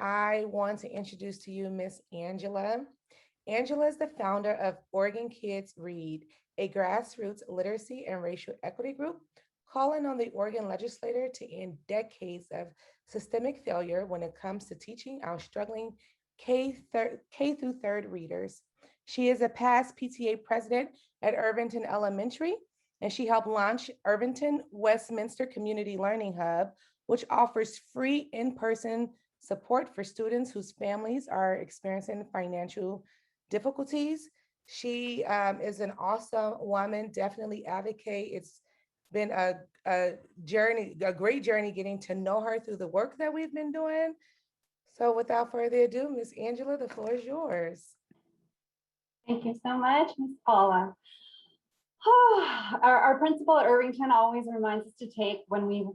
I want to introduce to you Miss Angela. Angela is the founder of Oregon Kids Read, a grassroots literacy and racial equity group calling on the Oregon legislature to end decades of systemic failure when it comes to teaching our struggling K through third readers. She is a past PTA president at Irvington Elementary, and she helped launch Irvington Westminster Community Learning Hub, which offers free in-person support for students whose families are experiencing financial difficulties. She is an awesome woman, definitely advocate. It's been a journey, a great journey getting to know her through the work that we've been doing. So without further ado, Miss Angela, the floor is yours. Thank you so much, Ms. Paula. Our principal at Irvington always reminds us to take when we've,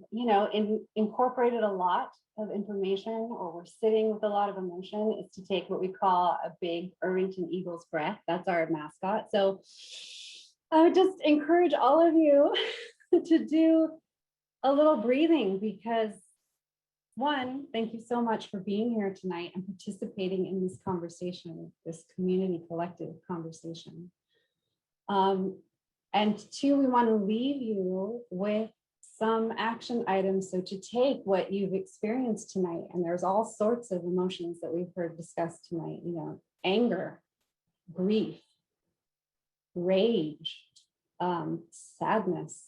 incorporated a lot of information or we're sitting with a lot of emotion, is to take what we call a big Irvington Eagles breath. That's our mascot. So I would just encourage all of you to do a little breathing, because one, thank you so much for being here tonight and participating in this conversation, this community collective conversation. And two, we want to leave you with some action items. So to take what you've experienced tonight, and there's all sorts of emotions that we've heard discussed tonight, anger, grief, rage, sadness,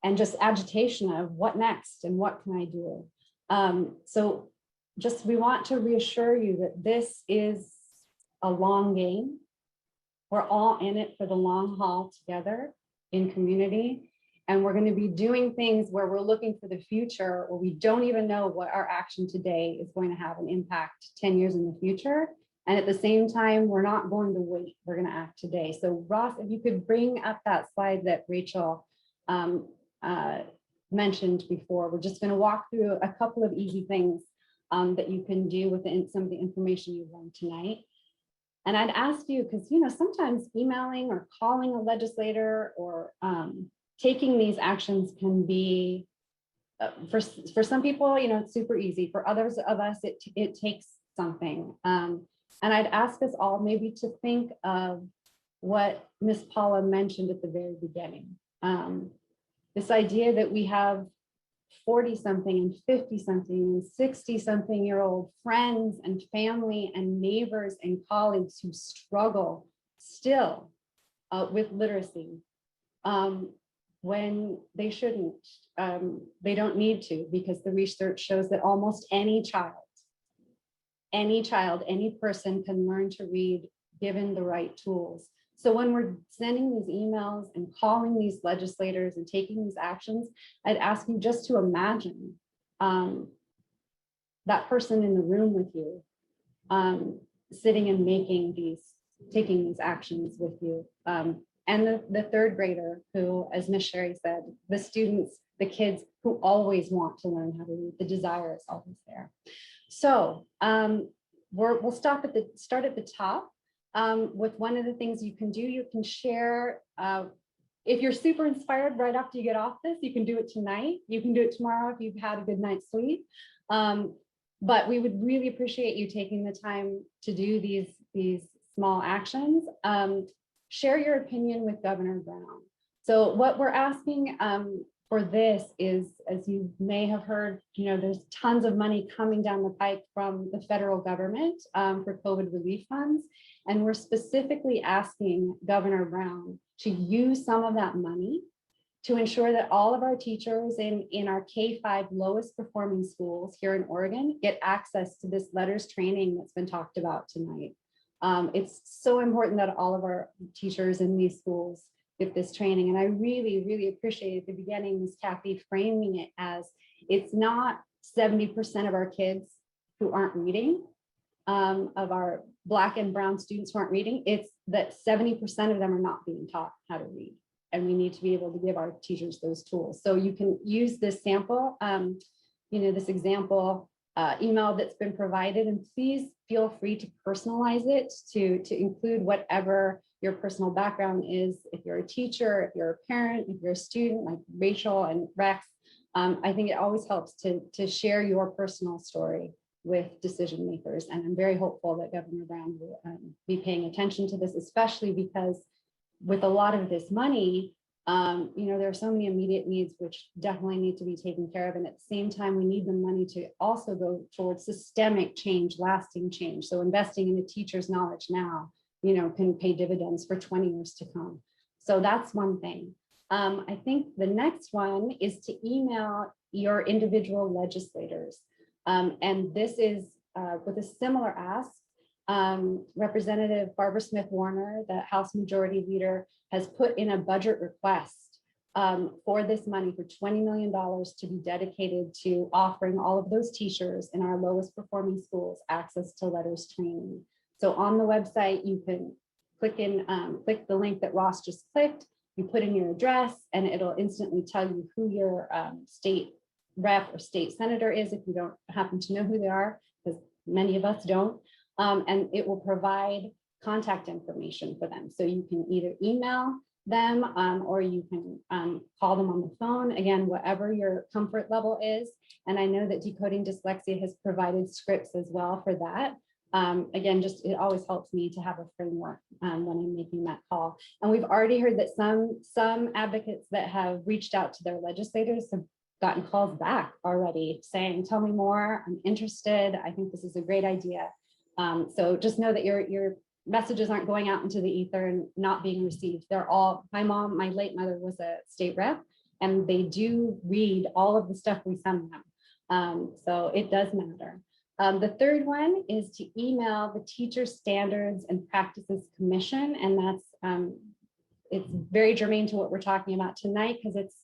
and just agitation of what next and what can I do? So just, we want to reassure you that this is a long game. We're all in it for the long haul together in community. And we're going to be doing things where we're looking for the future, or we don't even know what our action today is going to have an impact 10 years in the future. And at the same time, we're not going to wait. We're going to act today. So Ross, if you could bring up that slide that Rachel mentioned before, we're just going to walk through a couple of easy things that you can do with some of the information you've learned tonight. And I'd ask you, because sometimes emailing or calling a legislator or taking these actions can be, for some people, it's super easy. For others of us, it takes something. And I'd ask us all maybe to think of what Miss Paula mentioned at the very beginning. This idea that we have 40-something and 50-something and 60-something-year-old friends and family and neighbors and colleagues who struggle still with literacy when they shouldn't. They don't need to, because the research shows that almost any child, any person can learn to read given the right tools. So when we're sending these emails and calling these legislators and taking these actions, I'd ask you just to imagine that person in the room with you, sitting and taking these actions with you. And the third grader who, as Miss Sherry said, the students, the kids who always want to learn how to read, the desire is always there. So we'll start at the top. With one of the things you can do, you can share, if you're super inspired right after you get off this, you can do it tonight. You can do it tomorrow if you've had a good night's sleep. But we would really appreciate you taking the time to do these small actions. Share your opinion with Governor Brown. So what we're asking for this is, as you may have heard, there's tons of money coming down the pike from the federal government for COVID relief funds. And we're specifically asking Governor Brown to use some of that money to ensure that all of our teachers in our K-5 lowest performing schools here in Oregon get access to this letters training that's been talked about tonight. It's so important that all of our teachers in these schools get this training. And I really, really appreciate at the beginning, Ms. Kathy framing it as, it's not 70% of our kids who aren't reading, of our Black and brown students who aren't reading, it's that 70% of them are not being taught how to read. And we need to be able to give our teachers those tools. So you can use this sample, this example email that's been provided, and please feel free to personalize it to include whatever your personal background is. If you're a teacher, if you're a parent, if you're a student like Rachel and Rex, I think it always helps to share your personal story with decision makers. And I'm very hopeful that Governor Brown will be paying attention to this, especially because with a lot of this money, there are so many immediate needs which definitely need to be taken care of. And at the same time, we need the money to also go towards systemic change, lasting change. So investing in the teacher's knowledge now, can pay dividends for 20 years to come. So that's one thing. I think the next one is to email your individual legislators. And this is with a similar ask. Representative Barbara Smith Warner, the House Majority Leader, has put in a budget request for this money for $20 million to be dedicated to offering all of those teachers in our lowest performing schools access to letters training. So on the website, you can click the link that Ross just clicked, you put in your address, and it'll instantly tell you who your state rep or state senator is if you don't happen to know who they are, because many of us don't. And it will provide contact information for them. So you can either email them or you can call them on the phone, again, whatever your comfort level is. And I know that Decoding Dyslexia has provided scripts as well for that. Again, it always helps me to have a framework when I'm making that call. And we've already heard that some advocates that have reached out to their legislators have gotten calls back already saying, tell me more, I'm interested, I think this is a great idea. So just know that your messages aren't going out into the ether and not being received. They're all, my late mother was a state rep, and they do read all of the stuff we send them. So it does matter. The third one is to email the Teacher Standards and Practices Commission. And that's, it's very germane to what we're talking about tonight, because it's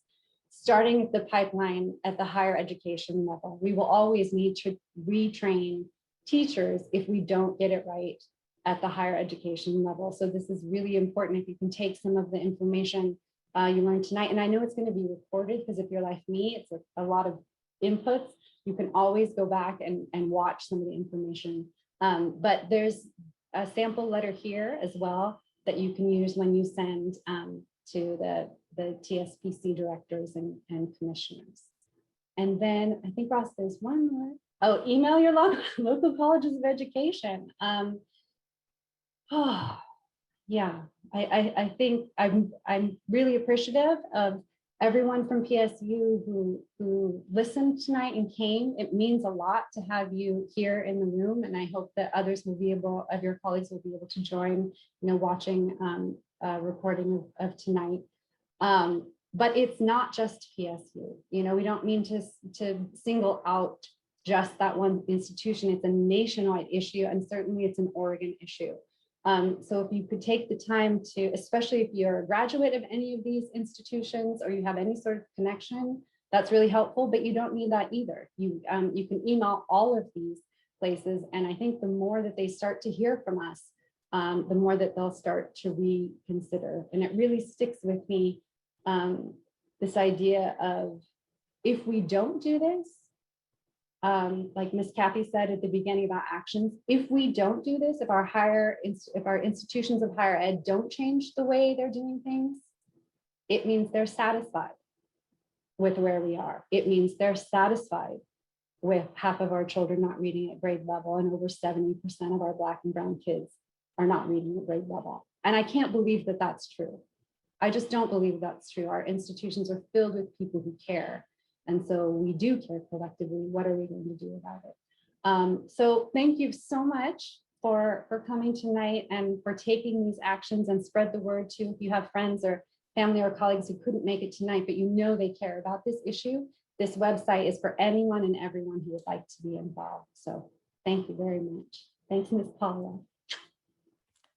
starting the pipeline at the higher education level. We will always need to retrain teachers if we don't get it right at the higher education level. So this is really important. If you can take some of the information you learned tonight, and I know it's going to be recorded, because if you're like me, it's a lot of inputs. You can always go back and watch some of the information. But there's a sample letter here as well that you can use when you send to the TSPC directors and commissioners. And then I think, Ross, there's one more. Oh, email your local colleges of education. Yeah, I think I'm really appreciative of everyone from PSU who listened tonight and came. It means a lot to have you here in the room, and I hope that others will be able, of your colleagues will be able to join, watching a recording of tonight. But it's not just PSU. We don't mean to single out just that one institution. It's a nationwide issue, and certainly it's an Oregon issue. So if you could take the time to, especially if you're a graduate of any of these institutions or you have any sort of connection, that's really helpful, but you don't need that either. You can email all of these places, and I think the more that they start to hear from us, the more that they'll start to reconsider. And it really sticks with me, this idea of, if we don't do this, like Ms. Kathy said at the beginning about actions, if we don't do this, if our institutions of higher ed don't change the way they're doing things, it means they're satisfied with where we are. It means they're satisfied with half of our children not reading at grade level, and over 70% of our Black and brown kids are not reading at grade level. And I can't believe that that's true. I just don't believe that's true. Our institutions are filled with people who care. And so we do care collectively. What are we going to do about it? So thank you so much for coming tonight and for taking these actions, and spread the word too. If you have friends or family or colleagues who couldn't make it tonight, but they care about this issue, this website is for anyone and everyone who would like to be involved. So thank you very much. Thanks, Ms. Paula.